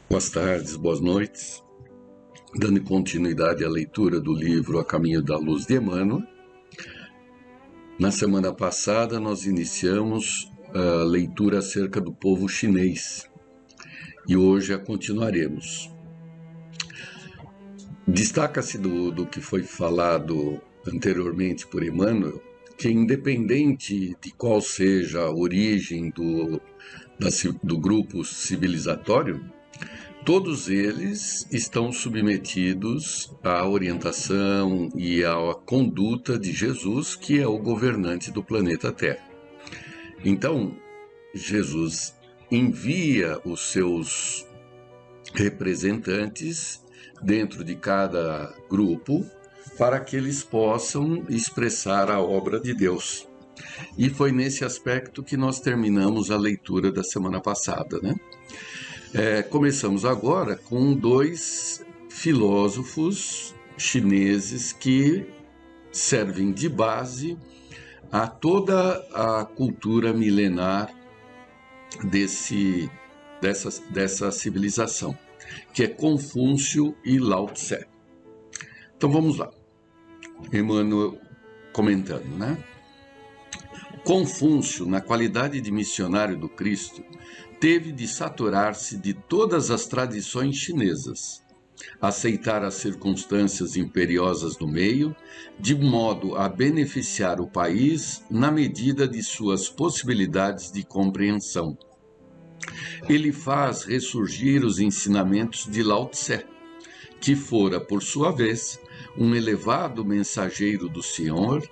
Boas tardes, boas noites. Dando continuidade à leitura do livro A Caminho da Luz de Emmanuel. Na semana passada nós iniciamos a leitura acerca do povo chinês e hoje a continuaremos. Destaca-se do que foi falado anteriormente por Emmanuel que, independente de qual seja a origem do grupo civilizatório, todos eles estão submetidos à orientação e à conduta de Jesus, que é o governante do planeta Terra. Então, Jesus envia os seus representantes dentro de cada grupo para que eles possam expressar a obra de Deus. E foi nesse aspecto que nós terminamos a leitura da semana passada, né? Começamos agora com dois filósofos chineses que servem de base a toda a cultura milenar dessa civilização, que é Confúcio e Lao Tse. Então vamos lá. Emmanuel comentando, né? Confúcio, na qualidade de missionário do Cristo, teve de saturar-se de todas as tradições chinesas, aceitar as circunstâncias imperiosas do meio, de modo a beneficiar o país na medida de suas possibilidades de compreensão. Ele faz ressurgir os ensinamentos de Lao Tse, que fora, por sua vez, um elevado mensageiro do Senhor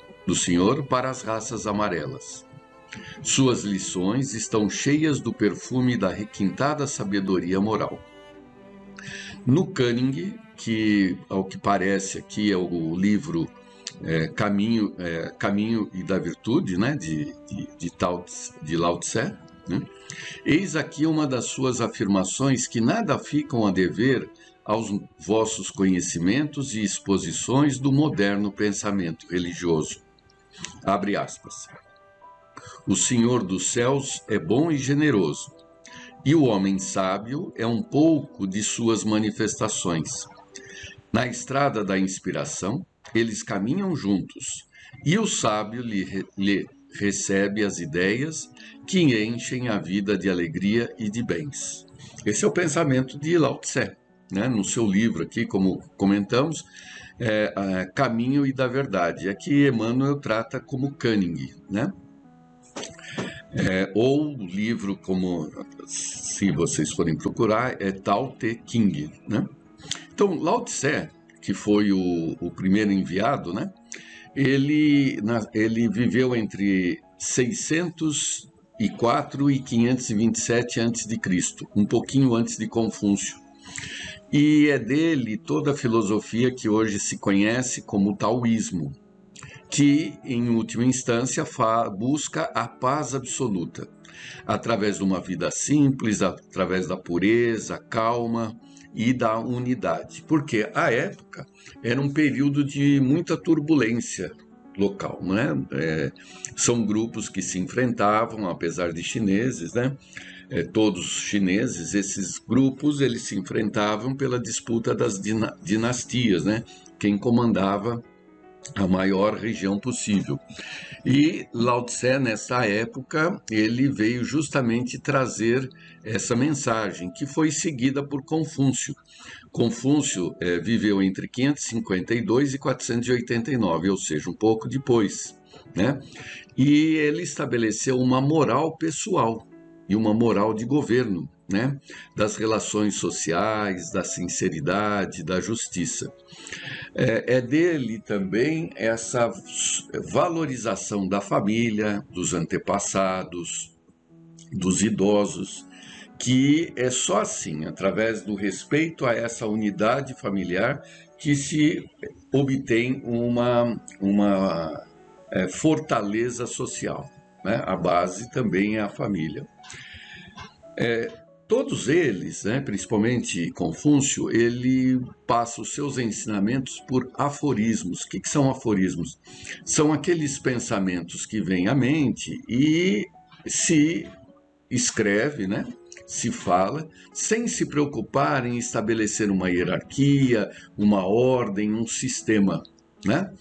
para as raças amarelas. Suas lições estão cheias do perfume da requintada sabedoria moral. No Canning, que ao que parece aqui é o livro Caminho e da Virtude, né, de Lao Tse, né? Eis aqui uma das suas afirmações que nada ficam a dever aos vossos conhecimentos e exposições do moderno pensamento religioso. Abre aspas. O Senhor dos céus é bom e generoso, e o homem sábio é um pouco de suas manifestações. Na estrada da inspiração, eles caminham juntos, e o sábio lhe recebe as ideias que enchem a vida de alegria e de bens. Esse é o pensamento de Lao Tse, né? No seu livro aqui, como comentamos, Caminho e da Verdade. Aqui Emmanuel trata como Canning, né? Ou o livro, como se vocês forem procurar, é Tao Te Ching, né? Então, Lao Tse, que foi o primeiro enviado, né? Ele viveu entre 604 e 527 a.C., um pouquinho antes de Confúcio. E é dele toda a filosofia que hoje se conhece como taoísmo, que, em última instância, busca a paz absoluta, através de uma vida simples, através da pureza, calma e da unidade. Porque a época era um período de muita turbulência local, né? São grupos que se enfrentavam, apesar de chineses, né? Todos chineses, esses grupos, eles se enfrentavam pela disputa das dinastias, né? Quem comandava a maior região possível. E Lao Tse, nessa época, ele veio justamente trazer essa mensagem, que foi seguida por Confúcio. Confúcio viveu entre 552 e 489, ou seja, um pouco depois, né? E ele estabeleceu uma moral pessoal e uma moral de governo, né? Das relações sociais, da sinceridade, da justiça. É dele também essa valorização da família, dos antepassados, dos idosos, que é só assim, através do respeito a essa unidade familiar, que se obtém uma fortaleza social, né? A base também é a família. Todos eles, né, principalmente Confúcio, ele passa os seus ensinamentos por aforismos. O que são aforismos? São aqueles pensamentos que vêm à mente e se escreve, né, se fala, sem se preocupar em estabelecer uma hierarquia, uma ordem, um sistema, né?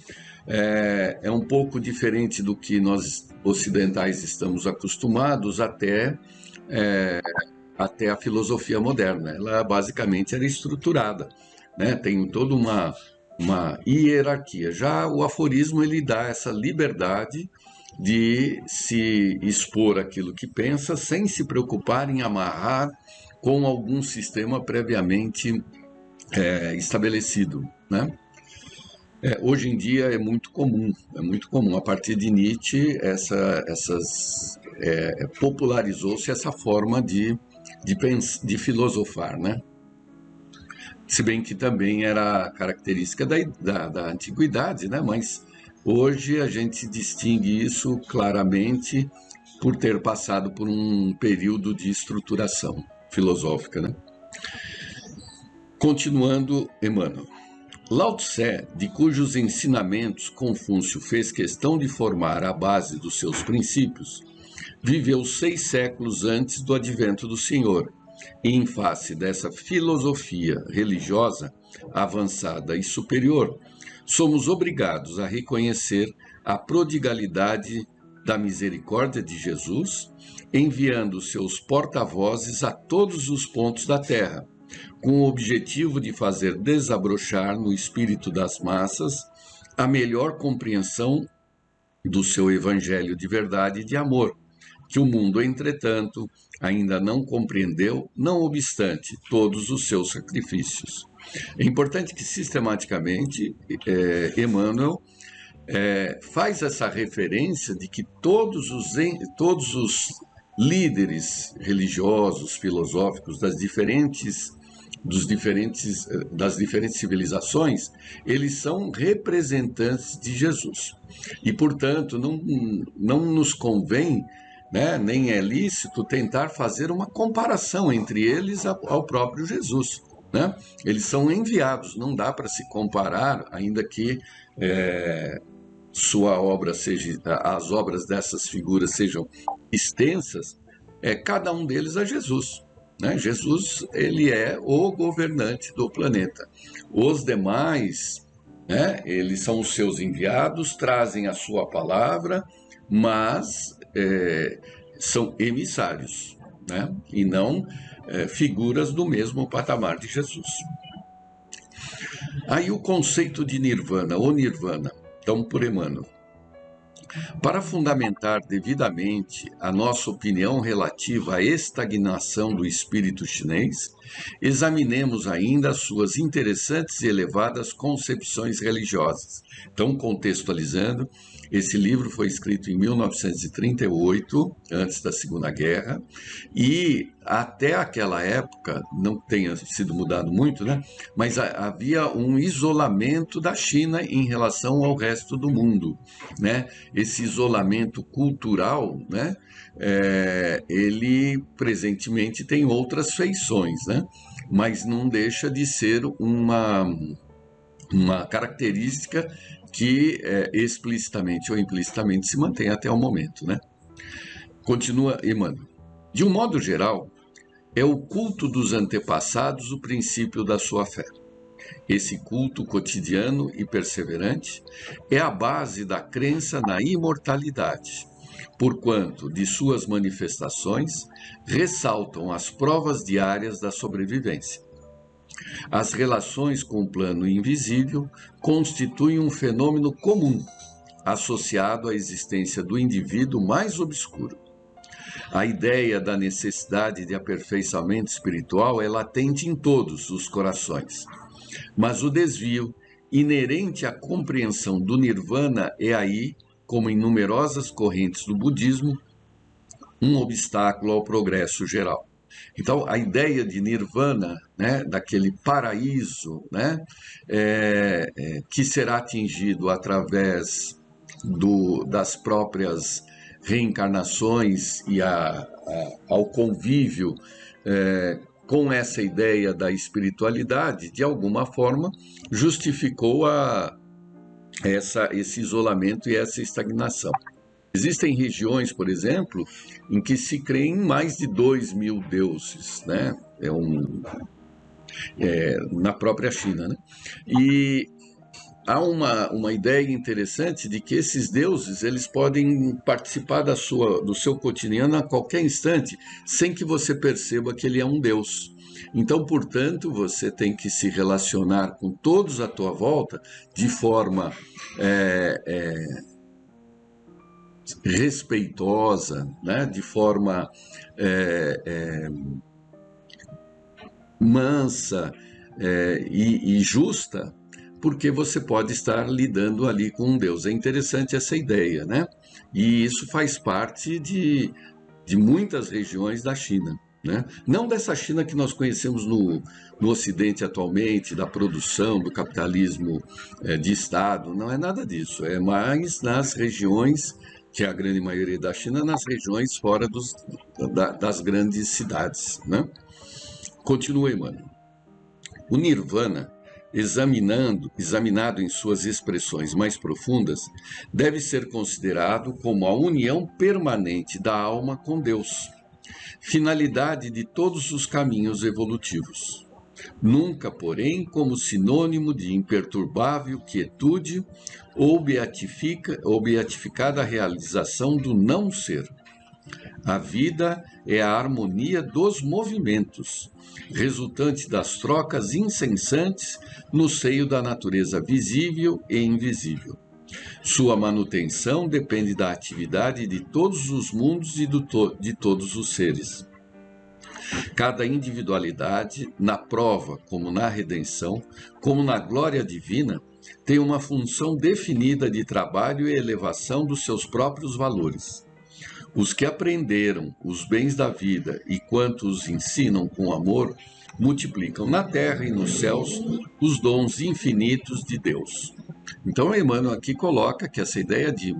É um pouco diferente do que nós ocidentais estamos acostumados até a filosofia moderna. Ela basicamente era estruturada, né? Tem toda uma hierarquia. Já o aforismo ele dá essa liberdade de se expor aquilo que pensa sem se preocupar em amarrar com algum sistema previamente estabelecido, né? Hoje em dia é muito comum. A partir de Nietzsche, popularizou-se essa forma de filosofar, né? Se bem que também era característica da antiguidade, né? Mas hoje a gente distingue isso claramente por ter passado por um período de estruturação filosófica, né? Continuando, Emmanuel. Lao Tse, de cujos ensinamentos Confúcio fez questão de formar a base dos seus princípios, viveu 6 séculos antes do advento do Senhor, e em face dessa filosofia religiosa avançada e superior, somos obrigados a reconhecer a prodigalidade da misericórdia de Jesus, enviando seus porta-vozes a todos os pontos da terra, com o objetivo de fazer desabrochar no espírito das massas a melhor compreensão do seu evangelho de verdade e de amor, que o mundo, entretanto, ainda não compreendeu, não obstante todos os seus sacrifícios. É importante que, sistematicamente, Emmanuel faz essa referência de que todos os líderes religiosos, filosóficos das diferentes civilizações, eles são representantes de Jesus. E, portanto, não nos convém, né, nem é lícito tentar fazer uma comparação entre eles ao próprio Jesus, né? Eles são enviados, não dá para se comparar, ainda que sua obra seja, as obras dessas figuras sejam extensas, cada um deles é Jesus, né? Jesus, ele é o governante do planeta. Os demais, né, eles são os seus enviados, trazem a sua palavra, mas são emissários, né? E não figuras do mesmo patamar de Jesus. Aí o conceito de nirvana, ou nirvana, então por Emmanuel. Para fundamentar devidamente a nossa opinião relativa à estagnação do espírito chinês, examinemos ainda as suas interessantes e elevadas concepções religiosas. Então, contextualizando, esse livro foi escrito em 1938, antes da Segunda Guerra, e até aquela época, não tenha sido mudado muito, né? Mas havia um isolamento da China em relação ao resto do mundo, né? Esse isolamento cultural, né? Ele presentemente tem outras feições, né? Mas não deixa de ser uma característica que explicitamente ou implicitamente se mantém até o momento, né? Continua Emmanuel. De um modo geral, é o culto dos antepassados o princípio da sua fé. Esse culto cotidiano e perseverante é a base da crença na imortalidade, porquanto de suas manifestações ressaltam as provas diárias da sobrevivência. As relações com o plano invisível constituem um fenômeno comum, associado à existência do indivíduo mais obscuro. A ideia da necessidade de aperfeiçoamento espiritual é latente em todos os corações, mas o desvio inerente à compreensão do nirvana é aí, como em numerosas correntes do budismo, um obstáculo ao progresso geral. Então, a ideia de nirvana, né, daquele paraíso, né, que será atingido através das próprias reencarnações e ao convívio com essa ideia da espiritualidade, de alguma forma, justificou esse isolamento e essa estagnação. Existem regiões, por exemplo, em que se crê em mais de 2.000 deuses, né? Na própria China, né? E há uma ideia interessante de que esses deuses eles podem participar do seu cotidiano a qualquer instante, sem que você perceba que ele é um deus. Então, portanto, você tem que se relacionar com todos à tua volta de forma respeitosa, né? De forma mansa e justa, porque você pode estar lidando ali com um Deus. É interessante essa ideia, né? E isso faz parte de muitas regiões da China, né? Não dessa China que nós conhecemos no Ocidente atualmente, da produção, do capitalismo de Estado, não é nada disso. É mais nas regiões, que é a grande maioria da China, nas regiões fora das grandes cidades, né? Continua, Emmanuel. O Nirvana, examinado em suas expressões mais profundas, deve ser considerado como a união permanente da alma com Deus, finalidade de todos os caminhos evolutivos. Nunca, porém, como sinônimo de imperturbável quietude ou beatificada realização do não ser. A vida é a harmonia dos movimentos, resultante das trocas incessantes no seio da natureza visível e invisível. Sua manutenção depende da atividade de todos os mundos e de todos os seres. Cada individualidade, na prova como na redenção, como na glória divina, tem uma função definida de trabalho e elevação dos seus próprios valores. Os que aprenderam os bens da vida e quantos ensinam com amor, multiplicam na terra e nos céus os dons infinitos de Deus. Então, Emmanuel aqui coloca que essa ideia de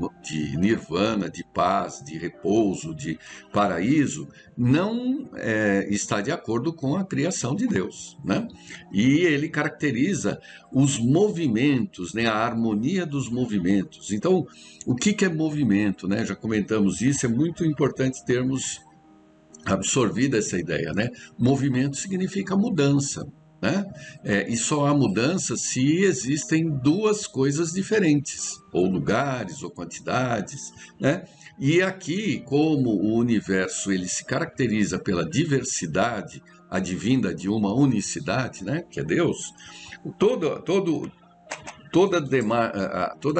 nirvana, de paz, de repouso, de paraíso, não está de acordo com a criação de Deus, né? E ele caracteriza os movimentos, né? A harmonia dos movimentos. Então, o que é movimento, né? Já comentamos isso, é muito importante termos absorvido essa ideia, né? Movimento significa mudança, né? E só há mudança se existem duas coisas diferentes, ou lugares, ou quantidades, né? E aqui, como o universo ele se caracteriza pela diversidade, advinda de uma unicidade, né? Que é Deus, toda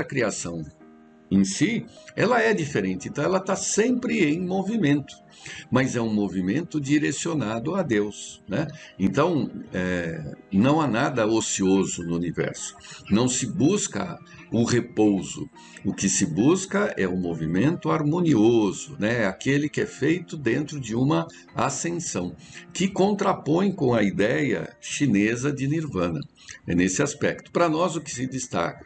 a criação em si, ela é diferente, então ela está sempre em movimento, mas é um movimento direcionado a Deus, né? Então, não há nada ocioso no universo, não se busca o repouso, o que se busca é o movimento harmonioso, né? Aquele que é feito dentro de uma ascensão, que contrapõe com a ideia chinesa de nirvana, é nesse aspecto. Para nós, o que se destaca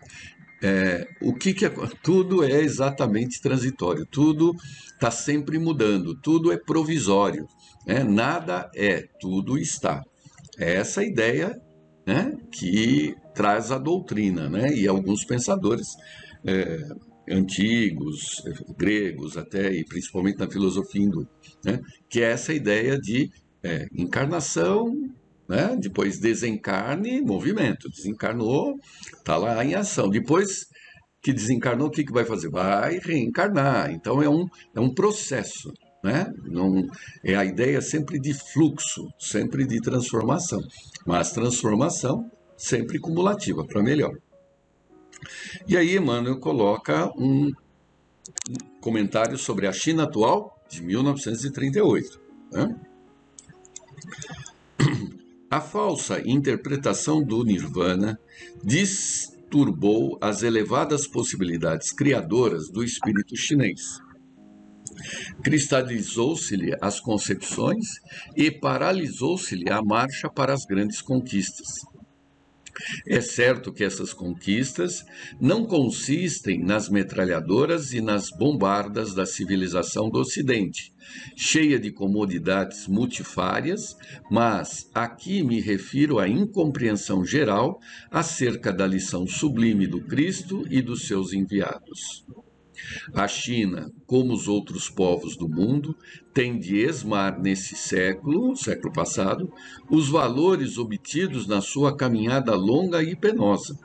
tudo é exatamente transitório, tudo está sempre mudando, tudo é provisório, né? Nada tudo está. É essa ideia, né, que traz a doutrina, né? E alguns pensadores antigos, gregos até, e principalmente na filosofia hindu, né? Que é essa ideia de encarnação, né? Depois desencarne, movimento. Desencarnou, está lá em ação. Depois que desencarnou, o que vai fazer? Vai reencarnar. Então é um processo, né? Não, é a ideia sempre de fluxo, sempre de transformação. Mas transformação sempre cumulativa, para melhor. E aí Emmanuel coloca um comentário sobre a China atual de 1938, né? A falsa interpretação do Nirvana disturbou as elevadas possibilidades criadoras do espírito chinês. Cristalizou-se-lhe as concepções e paralisou-se-lhe a marcha para as grandes conquistas. É certo que essas conquistas não consistem nas metralhadoras e nas bombardas da civilização do Ocidente, cheia de comodidades multifárias, mas aqui me refiro à incompreensão geral acerca da lição sublime do Cristo e dos seus enviados. A China, como os outros povos do mundo, tem de esmar nesse século passado, os valores obtidos na sua caminhada longa e penosa.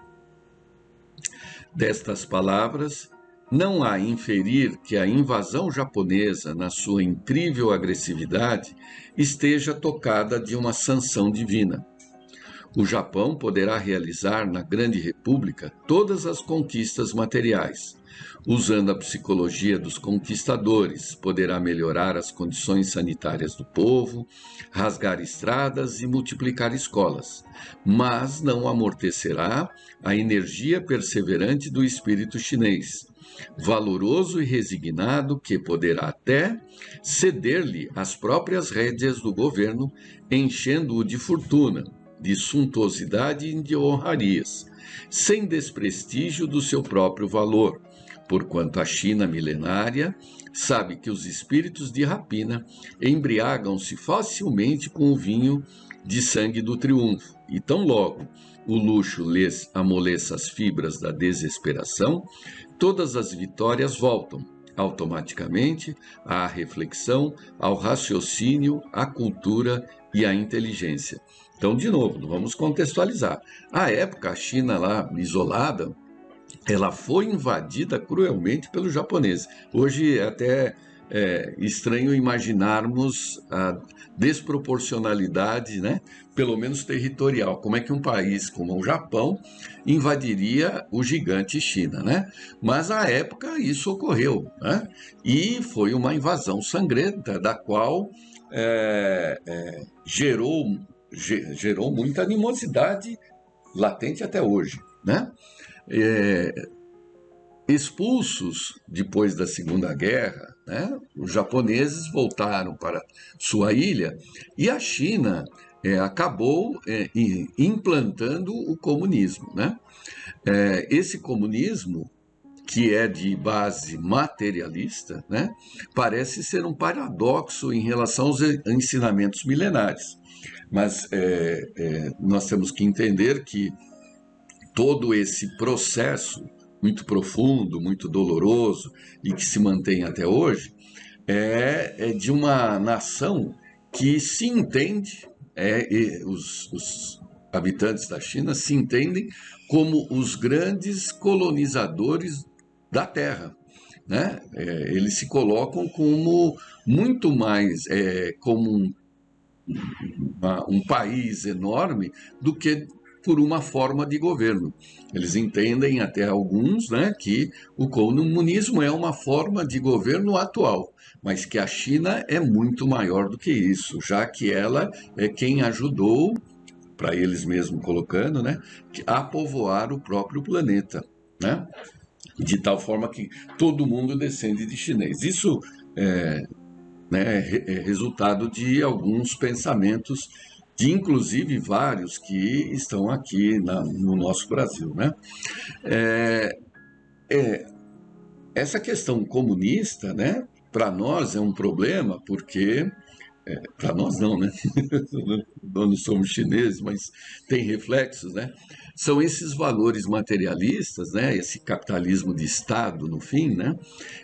Destas palavras, não há inferir que a invasão japonesa, na sua incrível agressividade, esteja tocada de uma sanção divina. O Japão poderá realizar na Grande República todas as conquistas materiais. Usando a psicologia dos conquistadores, poderá melhorar as condições sanitárias do povo, rasgar estradas e multiplicar escolas, mas não amortecerá a energia perseverante do espírito chinês, valoroso e resignado, que poderá até ceder-lhe as próprias rédeas do governo, enchendo-o de fortuna, de suntuosidade e de honrarias, sem desprestígio do seu próprio valor, porquanto a China milenária sabe que os espíritos de rapina embriagam-se facilmente com o vinho de sangue do triunfo, e tão logo o luxo lhes amoleça as fibras da desesperação, todas as vitórias voltam automaticamente à reflexão, ao raciocínio, à cultura e à inteligência. Então, de novo, vamos contextualizar. À época, a China lá isolada, ela foi invadida cruelmente pelos japoneses. Hoje é até estranho imaginarmos a desproporcionalidade, né, pelo menos territorial. Como é que um país como o Japão invadiria o gigante China, né? Mas à época isso ocorreu, né? E foi uma invasão sangrenta, da qual gerou muita animosidade latente até hoje, né? Expulsos depois da Segunda Guerra, né, os japoneses voltaram para sua ilha e a China acabou implantando o comunismo, né? Esse comunismo, que é de base materialista, né, parece ser um paradoxo em relação aos ensinamentos milenares. Mas nós temos que entender que todo esse processo muito profundo, muito doloroso e que se mantém até hoje, é de uma nação que se entende, os habitantes da China se entendem como os grandes colonizadores da Terra, né? Eles se colocam como muito mais como um país enorme do que por uma forma de governo. Eles entendem, até alguns, né, que o comunismo é uma forma de governo atual, mas que a China é muito maior do que isso, já que ela é quem ajudou, para eles mesmos colocando, né, a povoar o próprio planeta, né, de tal forma que todo mundo descende de chinês. Isso é resultado de alguns pensamentos, de inclusive vários que estão aqui no nosso Brasil, né? Essa questão comunista, né, para nós é um problema, porque para nós não, né? Nós não somos chineses, mas tem reflexos, né? São esses valores materialistas, né? Esse capitalismo de Estado, no fim, né?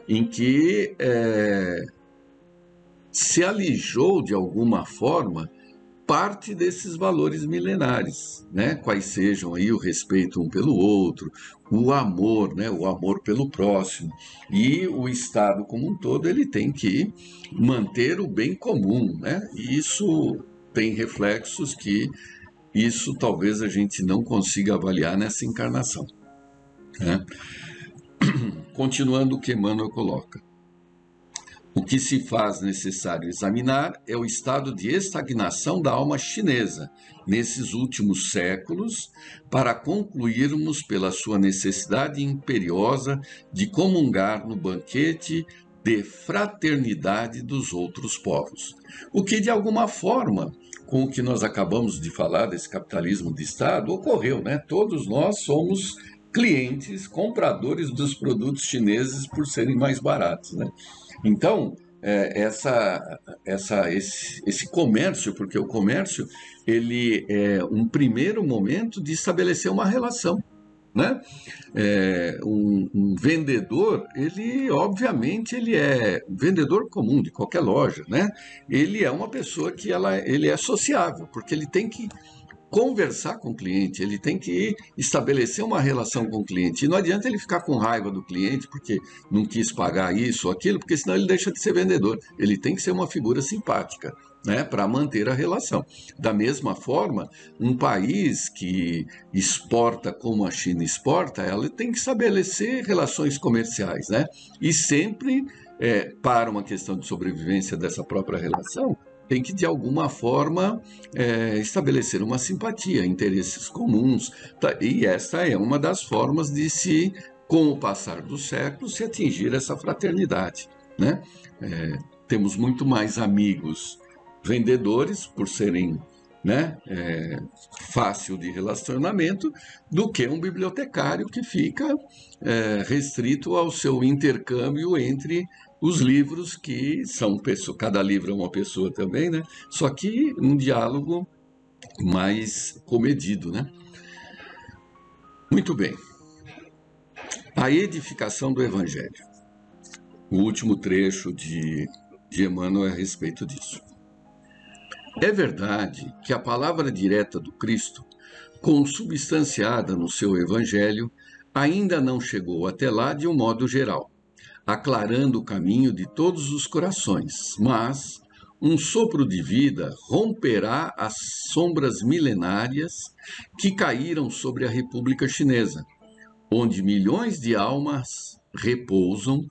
Em que se alijou de alguma forma parte desses valores milenares, né? Quais sejam aí o respeito um pelo outro, o amor, né? O amor pelo próximo. E o Estado como um todo, ele tem que manter o bem comum, né? E isso tem reflexos que isso talvez a gente não consiga avaliar nessa encarnação, né? Continuando o que Emmanuel coloca. O que se faz necessário examinar é o estado de estagnação da alma chinesa nesses últimos séculos, para concluirmos pela sua necessidade imperiosa de comungar no banquete de fraternidade dos outros povos. O que, de alguma forma, com o que nós acabamos de falar desse capitalismo de Estado, ocorreu, né? Todos nós somos clientes, compradores dos produtos chineses por serem mais baratos, né? Então, esse comércio, porque o comércio ele é um primeiro momento de estabelecer uma relação, né? Um vendedor, ele obviamente ele é um vendedor comum de qualquer loja, né? Ele é uma pessoa que ele é sociável, porque ele tem que conversar com o cliente, ele tem que estabelecer uma relação com o cliente. E não adianta ele ficar com raiva do cliente porque não quis pagar isso ou aquilo, porque senão ele deixa de ser vendedor. Ele tem que ser uma figura simpática, né, para manter a relação. Da mesma forma, um país que exporta como a China exporta, ela tem que estabelecer relações comerciais, né? E sempre, para uma questão de sobrevivência dessa própria relação, tem que, de alguma forma, estabelecer uma simpatia, interesses comuns. Tá? E essa é uma das formas de se, com o passar dos séculos, se atingir essa fraternidade, né? Temos muito mais amigos vendedores, por serem, né, fácil de relacionamento, do que um bibliotecário que fica restrito ao seu intercâmbio entre os livros, que são pessoas, cada livro é uma pessoa também, né? Só que um diálogo mais comedido, né? Muito bem. A edificação do Evangelho. O último trecho de Emmanuel é a respeito disso. É verdade que a palavra direta do Cristo, consubstanciada no seu Evangelho, ainda não chegou até lá de um modo geral, aclarando o caminho de todos os corações, mas um sopro de vida romperá as sombras milenárias que caíram sobre a República Chinesa, onde milhões de almas repousam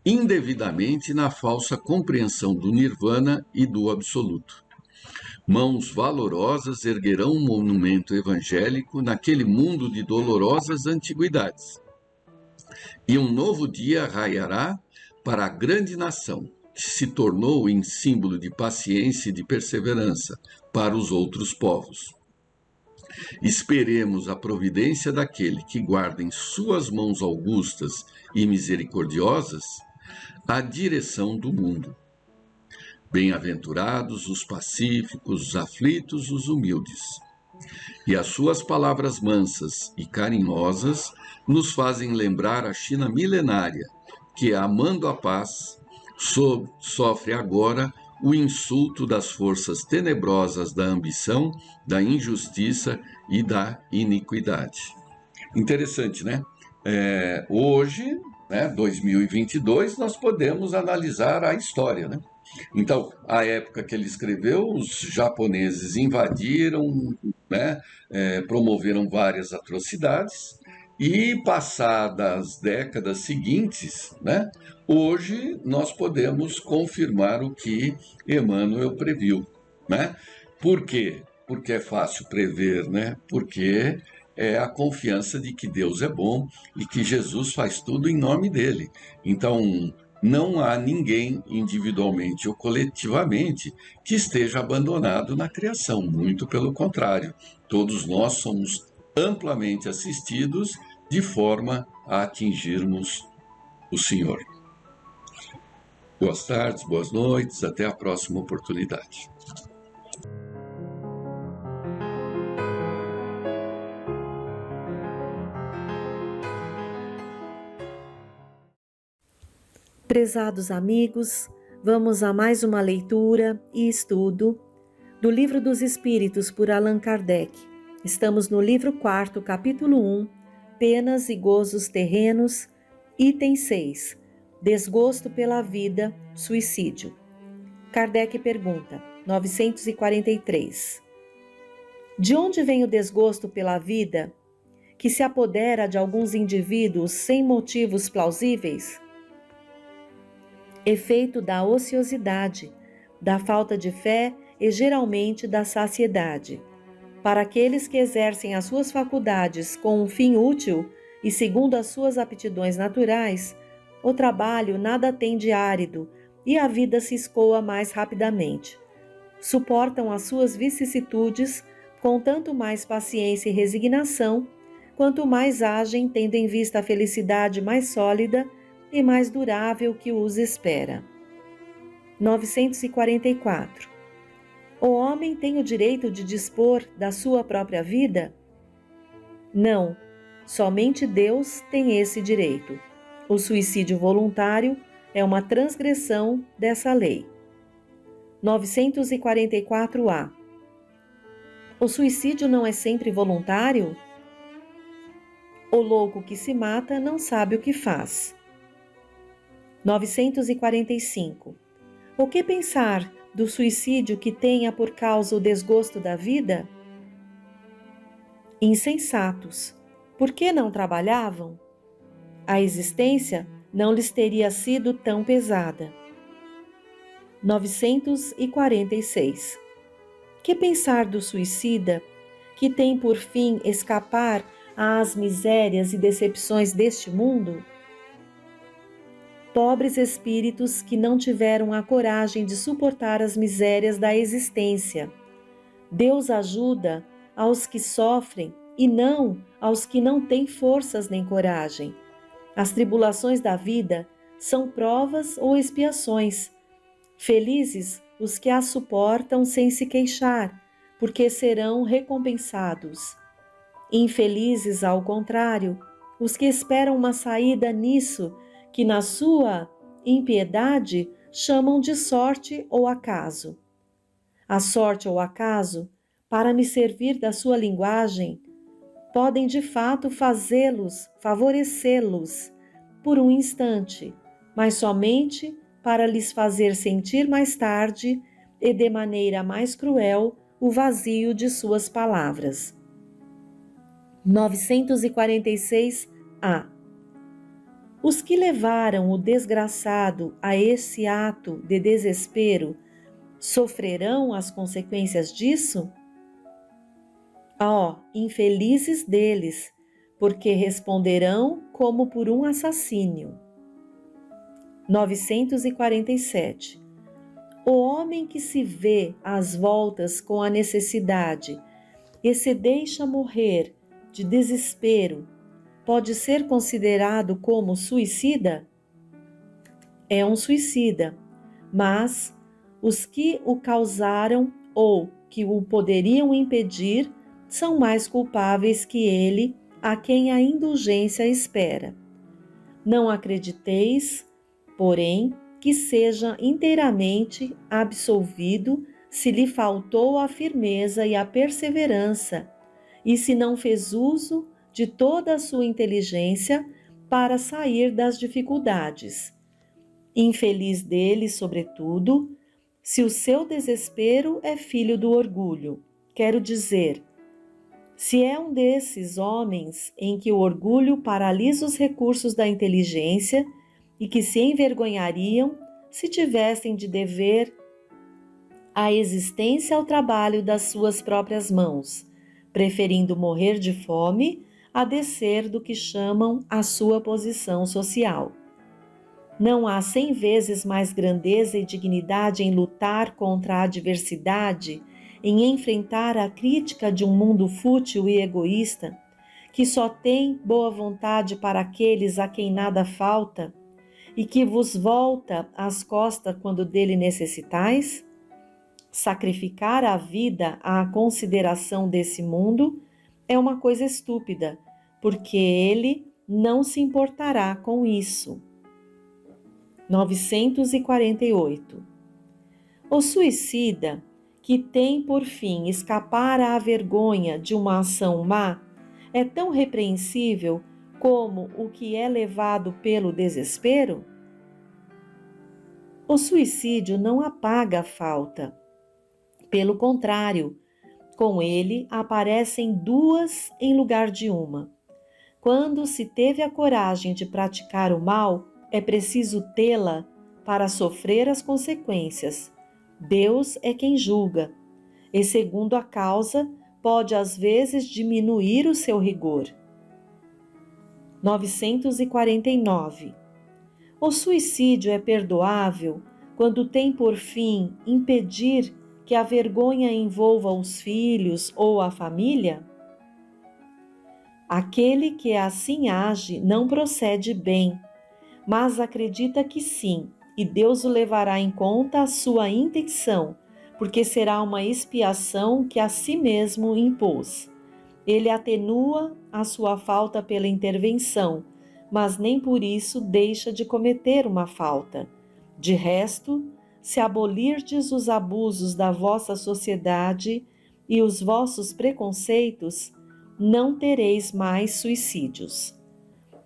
indevidamente na falsa compreensão do Nirvana e do Absoluto. Mãos valorosas erguerão um monumento evangélico naquele mundo de dolorosas antiguidades. E um novo dia raiará para a grande nação, que se tornou em símbolo de paciência e de perseverança para os outros povos. Esperemos a providência daquele que guarda em suas mãos augustas e misericordiosas a direção do mundo. Bem-aventurados os pacíficos, os aflitos, os humildes. E as suas palavras mansas e carinhosas nos fazem lembrar a China milenária, que, amando a paz, sofre agora o insulto das forças tenebrosas da ambição, da injustiça e da iniquidade. Interessante, né? Hoje, né, 2022, nós podemos analisar a história, né? Então, a época que ele escreveu, os japoneses invadiram, né, promoveram várias atrocidades, e passadas décadas seguintes, né, hoje nós podemos confirmar o que Emmanuel previu, né? Por quê? Porque é fácil prever, né? Porque é a confiança de que Deus é bom e que Jesus faz tudo em nome dele. Então, não há ninguém, individualmente ou coletivamente, que esteja abandonado na criação. Muito pelo contrário, todos nós somos amplamente assistidos de forma a atingirmos o Senhor. Boas tardes, boas noites, até a próxima oportunidade. Prezados amigos, vamos a mais uma leitura e estudo do Livro dos Espíritos por Allan Kardec. Estamos no livro 4, capítulo 1, Penas e Gozos Terrenos, item 6, Desgosto pela Vida, Suicídio. Kardec pergunta, 943. De onde vem o desgosto pela vida que se apodera de alguns indivíduos sem motivos plausíveis? Efeito da ociosidade, da falta de fé e geralmente da saciedade. Para aqueles que exercem as suas faculdades com um fim útil e segundo as suas aptidões naturais, o trabalho nada tem de árido e a vida se escoa mais rapidamente. Suportam as suas vicissitudes com tanto mais paciência e resignação, quanto mais agem tendo em vista a felicidade mais sólida e mais durável que os espera. 944. O homem tem o direito de dispor da sua própria vida? Não, Somente Deus tem esse direito. O suicídio voluntário é uma transgressão dessa lei. 944-A. O suicídio não é sempre voluntário? O louco que se mata não sabe o que faz. 945. O que pensar do suicídio que tenha por causa o desgosto da vida? Insensatos. Por que não trabalhavam? A existência não lhes teria sido tão pesada. 946. Que pensar do suicida que tem por fim escapar às misérias e decepções deste mundo? Pobres espíritos que não tiveram a coragem de suportar as misérias da existência. Deus ajuda aos que sofrem e não aos que não têm forças nem coragem. As tribulações da vida são provas ou expiações. Felizes os que as suportam sem se queixar, porque serão recompensados. Infelizes, ao contrário, os que esperam uma saída nisso que na sua impiedade chamam de sorte ou acaso. A sorte ou acaso, para me servir da sua linguagem, podem de fato favorecê-los por um instante, mas somente para lhes fazer sentir mais tarde e de maneira mais cruel o vazio de suas palavras. 946-A. Os que levaram o desgraçado a esse ato de desespero sofrerão as consequências disso? Infelizes deles, porque responderão como por um assassínio. 947. O homem que se vê às voltas com a necessidade e se deixa morrer de desespero pode ser considerado como suicida? É um suicida, mas os que o causaram ou que o poderiam impedir são mais culpáveis que ele, a quem a indulgência espera. Não acrediteis, porém, que seja inteiramente absolvido se lhe faltou a firmeza e a perseverança, e se não fez uso de toda a sua inteligência para sair das dificuldades. Infeliz dele, sobretudo, se o seu desespero é filho do orgulho. Quero dizer, se é um desses homens em que o orgulho paralisa os recursos da inteligência e que se envergonhariam se tivessem de dever a existência ao trabalho das suas próprias mãos, preferindo morrer de fome a descer do que chamam a sua posição social. Não há 100 vezes mais grandeza e dignidade em lutar contra a adversidade, em enfrentar a crítica de um mundo fútil e egoísta, que só tem boa vontade para aqueles a quem nada falta e que vos volta as costas quando dele necessitais? Sacrificar a vida à consideração desse mundo é uma coisa estúpida, porque ele não se importará com isso. 948. O suicida, que tem por fim escapar à vergonha de uma ação má, é tão repreensível como o que é levado pelo desespero? O suicídio não apaga a falta. Pelo contrário, com ele aparecem duas em lugar de uma. Quando se teve a coragem de praticar o mal, é preciso tê-la para sofrer as consequências. Deus é quem julga, e segundo a causa, pode às vezes diminuir o seu rigor. 949. O suicídio é perdoável quando tem por fim impedir que a vergonha envolva os filhos ou a família? Aquele que assim age não procede bem, mas acredita que sim, e Deus o levará em conta a sua intenção, porque será uma expiação que a si mesmo impôs. Ele atenua a sua falta pela intervenção, mas nem por isso deixa de cometer uma falta. De resto, se abolirdes os abusos da vossa sociedade e os vossos preconceitos, não tereis mais suicídios.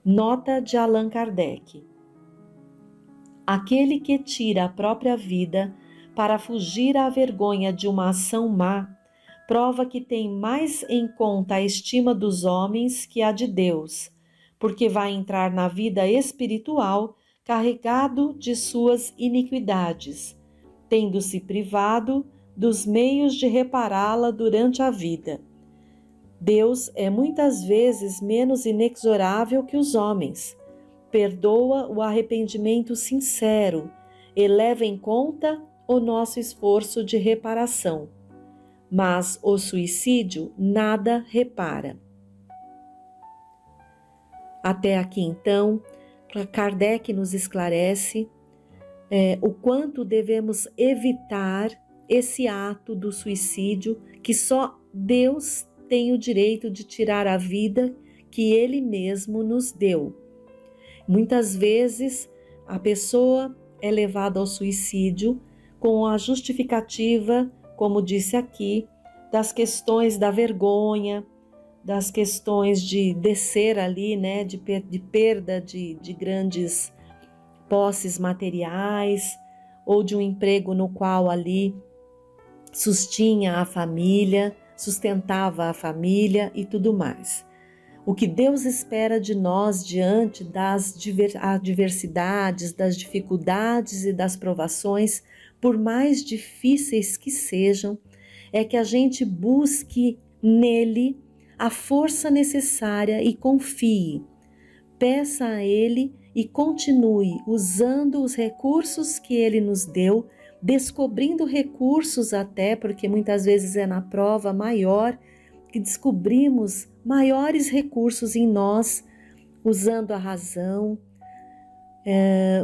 Nota de Allan Kardec. Aquele que tira a própria vida para fugir à vergonha de uma ação má, prova que tem mais em conta a estima dos homens que a de Deus, porque vai entrar na vida espiritual carregado de suas iniquidades, tendo-se privado dos meios de repará-la durante a vida. Deus é muitas vezes menos inexorável que os homens. Perdoa o arrependimento sincero e leva em conta o nosso esforço de reparação. Mas o suicídio nada repara. Até aqui, então, Kardec nos esclarece o quanto devemos evitar esse ato do suicídio, que só Deus tem o direito de tirar a vida que Ele mesmo nos deu. Muitas vezes a pessoa é levada ao suicídio com a justificativa, como disse aqui, das questões da vergonha, das questões de descer ali, né, de perda de grandes posses materiais, ou de um emprego no qual ali sustinha a família, sustentava a família e tudo mais. O que Deus espera de nós diante das adversidades, das dificuldades e das provações, por mais difíceis que sejam, é que a gente busque nele a força necessária e confie. Peça a Ele e continue usando os recursos que Ele nos deu, descobrindo recursos até, porque muitas vezes é na prova maior que descobrimos maiores recursos em nós, usando a razão,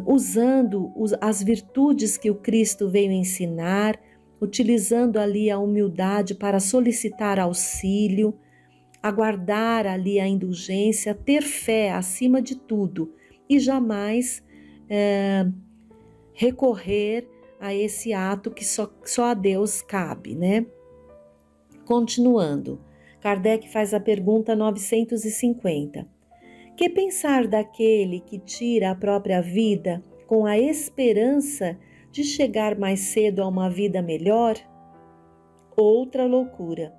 usando as virtudes que o Cristo veio ensinar, utilizando ali a humildade para solicitar auxílio, aguardar ali a indulgência, ter fé acima de tudo e jamais recorrer a esse ato que só a Deus cabe, né? Continuando, Kardec faz a pergunta 950. Que pensar daquele que tira a própria vida com a esperança de chegar mais cedo a uma vida melhor? Outra loucura.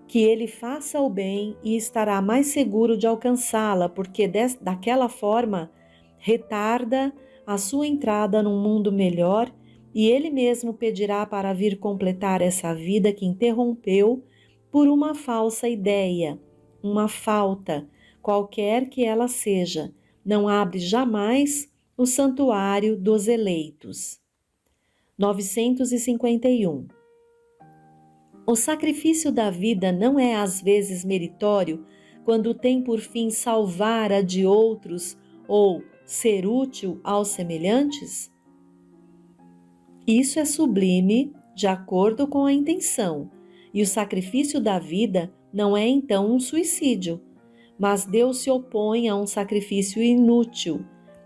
Que ele faça o bem e estará mais seguro de alcançá-la, porque daquela forma retarda a sua entrada num mundo melhor e ele mesmo pedirá para vir completar essa vida que interrompeu por uma falsa ideia, uma falta, qualquer que ela seja, não abre jamais o santuário dos eleitos. 951. O sacrifício da vida não é às vezes meritório quando tem por fim salvar a de outros ou ser útil aos semelhantes? Isso é sublime de acordo com a intenção, e o sacrifício da vida não é então um suicídio, mas Deus se opõe a um sacrifício inútil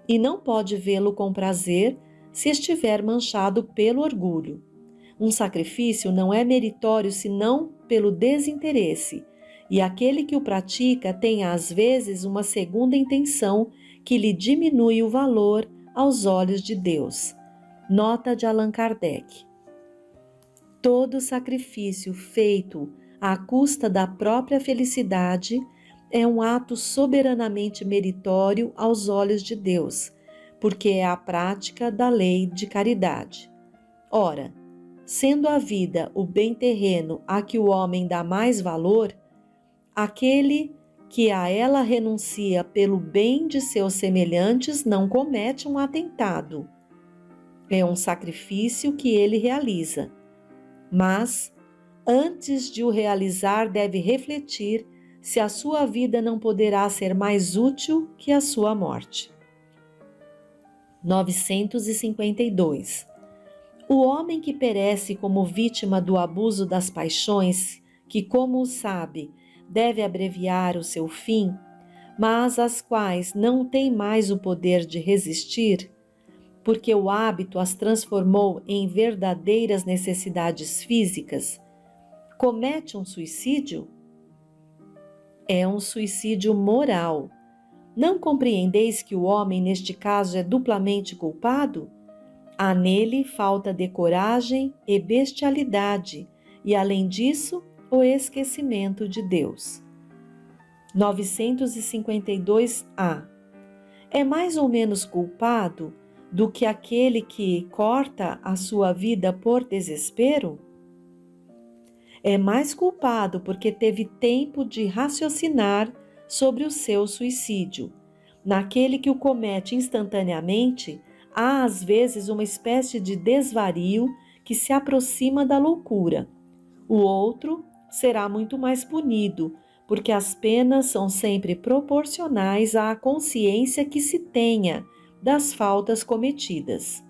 e não pode vê-lo com prazer se estiver manchado pelo orgulho. Um sacrifício não é meritório senão pelo desinteresse, e aquele que o pratica tem às vezes uma segunda intenção que lhe diminui o valor aos olhos de Deus. Nota de Allan Kardec. Todo sacrifício feito à custa da própria felicidade é um ato soberanamente meritório aos olhos de Deus, porque é a prática da lei de caridade. Ora, sendo a vida o bem terreno a que o homem dá mais valor, aquele que a ela renuncia pelo bem de seus semelhantes não comete um atentado. É um sacrifício que ele realiza, mas, antes de o realizar, deve refletir se a sua vida não poderá ser mais útil que a sua morte. 952. O homem que perece como vítima do abuso das paixões, que, como sabe, deve abreviar o seu fim, mas as quais não têm mais o poder de resistir, porque o hábito as transformou em verdadeiras necessidades físicas, comete um suicídio? É um suicídio moral. Não compreendeis que o homem, neste caso, é duplamente culpado? Há nele falta de coragem e bestialidade, e, além disso, o esquecimento de Deus. 952-A. É mais ou menos culpado do que aquele que corta a sua vida por desespero? É mais culpado porque teve tempo de raciocinar sobre o seu suicídio. Naquele que o comete instantaneamente, há às vezes uma espécie de desvario que se aproxima da loucura. O outro será muito mais punido, porque as penas são sempre proporcionais à consciência que se tenha das faltas cometidas.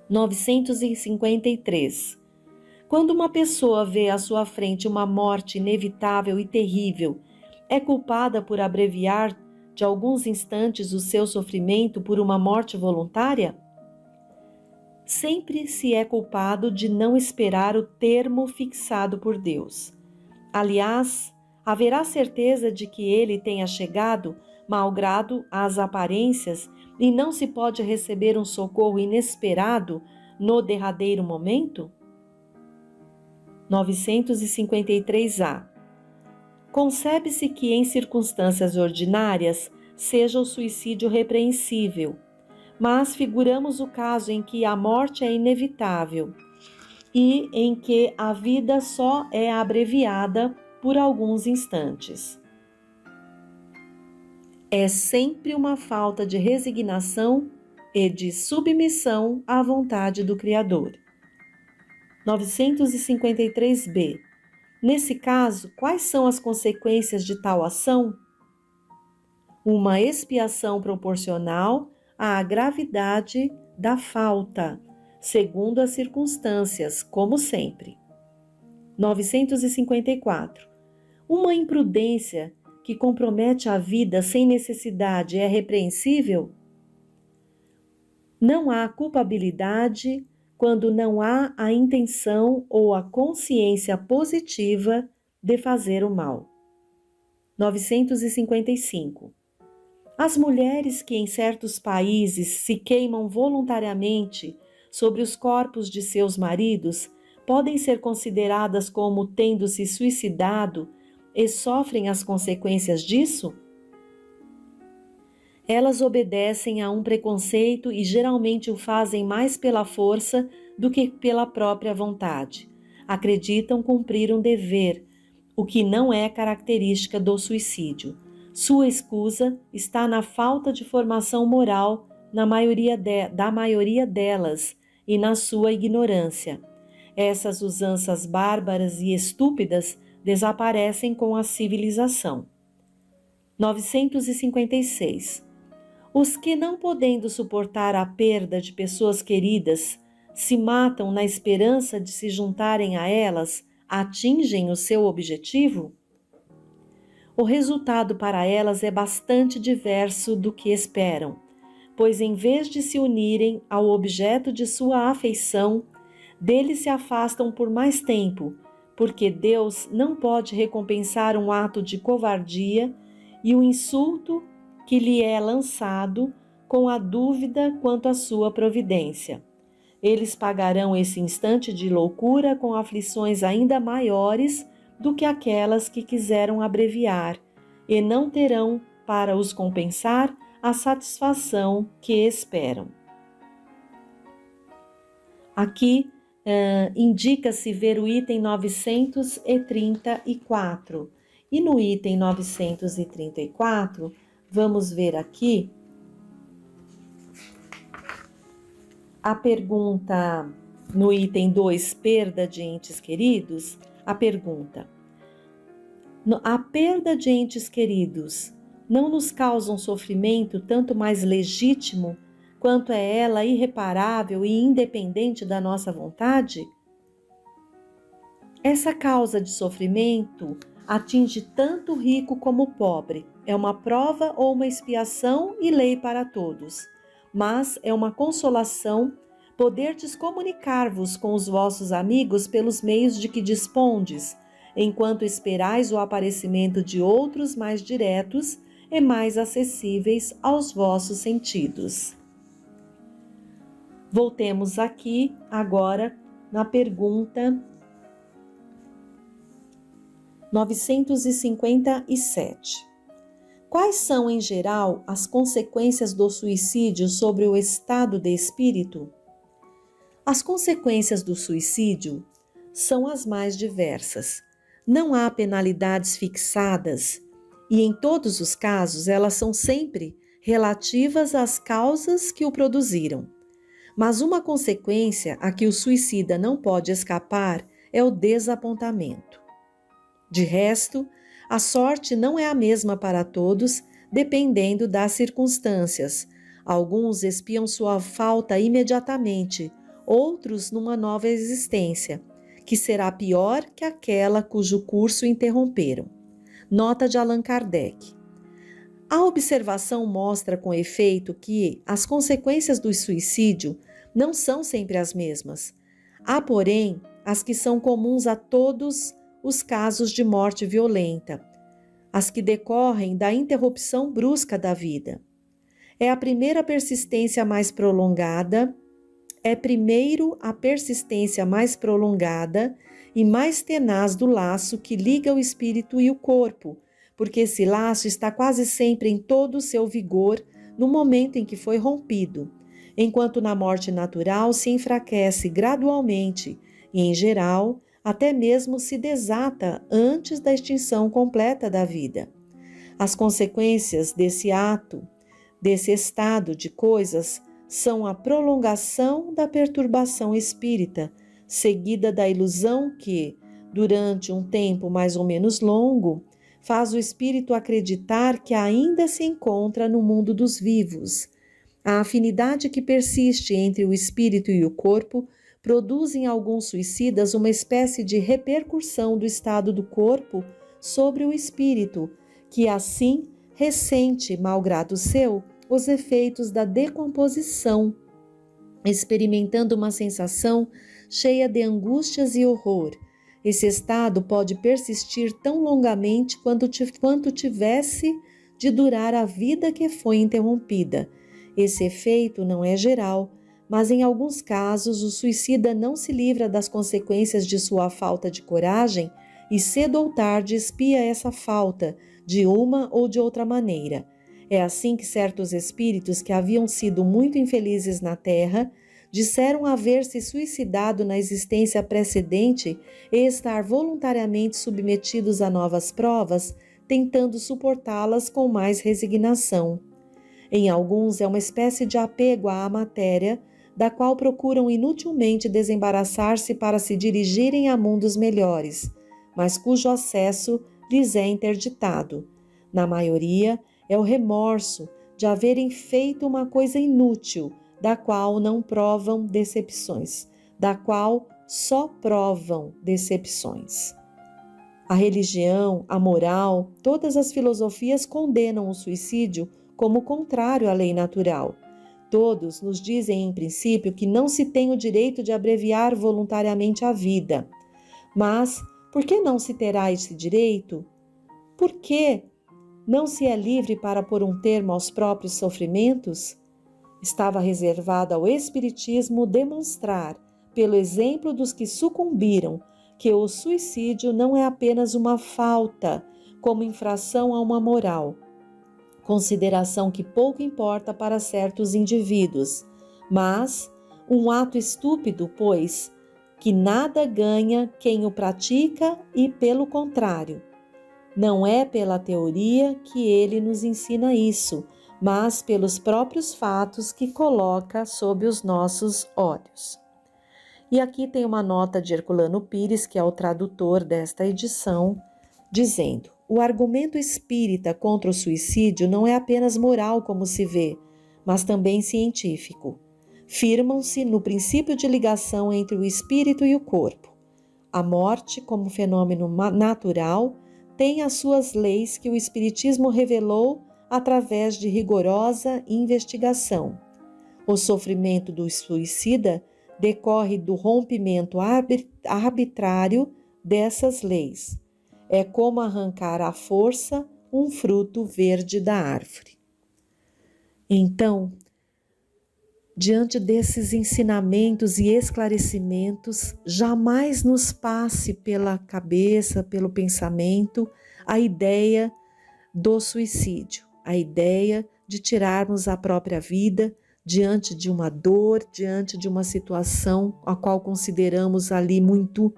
953. Quando uma pessoa vê à sua frente uma morte inevitável e terrível, é culpada por abreviar de alguns instantes o seu sofrimento por uma morte voluntária? Sempre se é culpado de não esperar o termo fixado por Deus. Aliás, haverá certeza de que ele tenha chegado, malgrado as aparências, e não se pode receber um socorro inesperado no derradeiro momento? 953-A. Concebe-se que em circunstâncias ordinárias seja o suicídio repreensível, mas figuramos o caso em que a morte é inevitável e em que a vida só é abreviada por alguns instantes. É sempre uma falta de resignação e de submissão à vontade do Criador. 953-B. Nesse caso, quais são as consequências de tal ação? Uma expiação proporcional à gravidade da falta, segundo as circunstâncias, como sempre. 954. Uma imprudência que compromete a vida sem necessidade é repreensível? Não há culpabilidade quando não há a intenção ou a consciência positiva de fazer o mal. 955. As mulheres que em certos países se queimam voluntariamente sobre os corpos de seus maridos podem ser consideradas como tendo se suicidado e sofrem as consequências disso? Elas obedecem a um preconceito e geralmente o fazem mais pela força do que pela própria vontade. Acreditam cumprir um dever, o que não é característica do suicídio. Sua escusa está na falta de formação moral da maioria delas e na sua ignorância. Essas usanças bárbaras e estúpidas desaparecem com a civilização. 956. Os que, não podendo suportar a perda de pessoas queridas, se matam na esperança de se juntarem a elas, atingem o seu objetivo? O resultado para elas é bastante diverso do que esperam, pois em vez de se unirem ao objeto de sua afeição, dele se afastam por mais tempo, porque Deus não pode recompensar um ato de covardia e o insulto que lhe é lançado com a dúvida quanto à sua providência. Eles pagarão esse instante de loucura com aflições ainda maiores do que aquelas que quiseram abreviar, e não terão, para os compensar, a satisfação que esperam. Aqui indica-se ver o item 934, e no item 934, vamos ver aqui a pergunta no item 2, perda de entes queridos, a pergunta: a perda de entes queridos não nos causa um sofrimento tanto mais legítimo quanto é ela irreparável e independente da nossa vontade? Essa causa de sofrimento atinge tanto o rico como o pobre. É uma prova ou uma expiação e lei para todos. Mas é uma consolação poderdes comunicar-vos com os vossos amigos pelos meios de que dispondes, enquanto esperais o aparecimento de outros mais diretos e mais acessíveis aos vossos sentidos. Voltemos aqui agora na pergunta 957. Quais são, em geral, as consequências do suicídio sobre o estado de espírito? As consequências do suicídio são as mais diversas. Não há penalidades fixadas e, em todos os casos, elas são sempre relativas às causas que o produziram. Mas uma consequência a que o suicida não pode escapar é o desapontamento. De resto, a sorte não é a mesma para todos, dependendo das circunstâncias. Alguns expiam sua falta imediatamente, outros numa nova existência, que será pior que aquela cujo curso interromperam. Nota de Allan Kardec. A observação mostra com efeito que as consequências do suicídio não são sempre as mesmas. Há, porém, as que são comuns a todos os casos de morte violenta, as que decorrem da interrupção brusca da vida. É primeiro a persistência mais prolongada e mais tenaz do laço que liga o espírito e o corpo, porque esse laço está quase sempre em todo o seu vigor no momento em que foi rompido, enquanto na morte natural se enfraquece gradualmente e, em geral, até mesmo se desata antes da extinção completa da vida. As consequências desse estado de coisas, são a prolongação da perturbação espírita, seguida da ilusão que, durante um tempo mais ou menos longo, faz o espírito acreditar que ainda se encontra no mundo dos vivos. A afinidade que persiste entre o espírito e o corpo produz em alguns suicidas uma espécie de repercussão do estado do corpo sobre o espírito, que assim ressente, malgrado seu, os efeitos da decomposição, experimentando uma sensação cheia de angústias e horror. Esse estado pode persistir tão longamente quanto tivesse de durar a vida que foi interrompida. Esse efeito não é geral, mas em alguns casos o suicida não se livra das consequências de sua falta de coragem e cedo ou tarde expia essa falta de uma ou de outra maneira. É assim que certos espíritos que haviam sido muito infelizes na Terra disseram haver se suicidado na existência precedente e estar voluntariamente submetidos a novas provas, tentando suportá-las com mais resignação. Em alguns é uma espécie de apego à matéria, da qual procuram inutilmente desembaraçar-se para se dirigirem a mundos melhores, mas cujo acesso lhes é interditado. Na maioria, é o remorso de haverem feito uma coisa inútil, da qual não provam decepções, da qual só provam decepções. A religião, a moral, todas as filosofias condenam o suicídio como contrário à lei natural. Todos nos dizem, em princípio, que não se tem o direito de abreviar voluntariamente a vida. Mas, por que não se terá esse direito? Por que não se é livre para pôr um termo aos próprios sofrimentos? Estava reservado ao Espiritismo demonstrar, pelo exemplo dos que sucumbiram, que o suicídio não é apenas uma falta, como infração a uma moral, consideração que pouco importa para certos indivíduos, mas um ato estúpido, pois, que nada ganha quem o pratica e, pelo contrário, não é pela teoria que ele nos ensina isso, mas pelos próprios fatos que coloca sob os nossos olhos. E aqui tem uma nota de Herculano Pires, que é o tradutor desta edição, dizendo: o argumento espírita contra o suicídio não é apenas moral, como se vê, mas também científico. Firmam-se no princípio de ligação entre o espírito e o corpo. A morte, como fenômeno natural, tem as suas leis que o Espiritismo revelou através de rigorosa investigação. O sofrimento do suicida decorre do rompimento arbitrário dessas leis. É como arrancar à força um fruto verde da árvore. Então, diante desses ensinamentos e esclarecimentos, jamais nos passe pela cabeça, pelo pensamento, a ideia do suicídio, a ideia de tirarmos a própria vida diante de uma dor, diante de uma situação a qual consideramos ali muito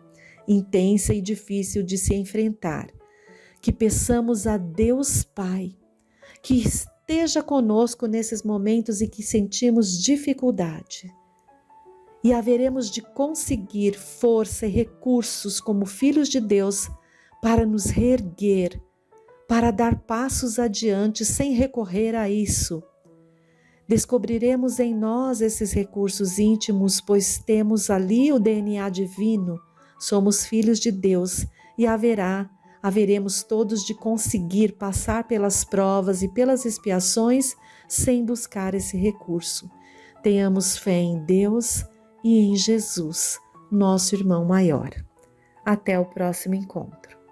intensa e difícil de se enfrentar. Que peçamos a Deus Pai que esteja conosco nesses momentos e que sentimos dificuldade. E haveremos de conseguir força e recursos como filhos de Deus para nos reerguer, para dar passos adiante sem recorrer a isso. Descobriremos em nós esses recursos íntimos, pois temos ali o DNA divino, somos filhos de Deus e haveremos todos de conseguir passar pelas provas e pelas expiações sem buscar esse recurso. Tenhamos fé em Deus e em Jesus, nosso irmão maior. Até o próximo encontro.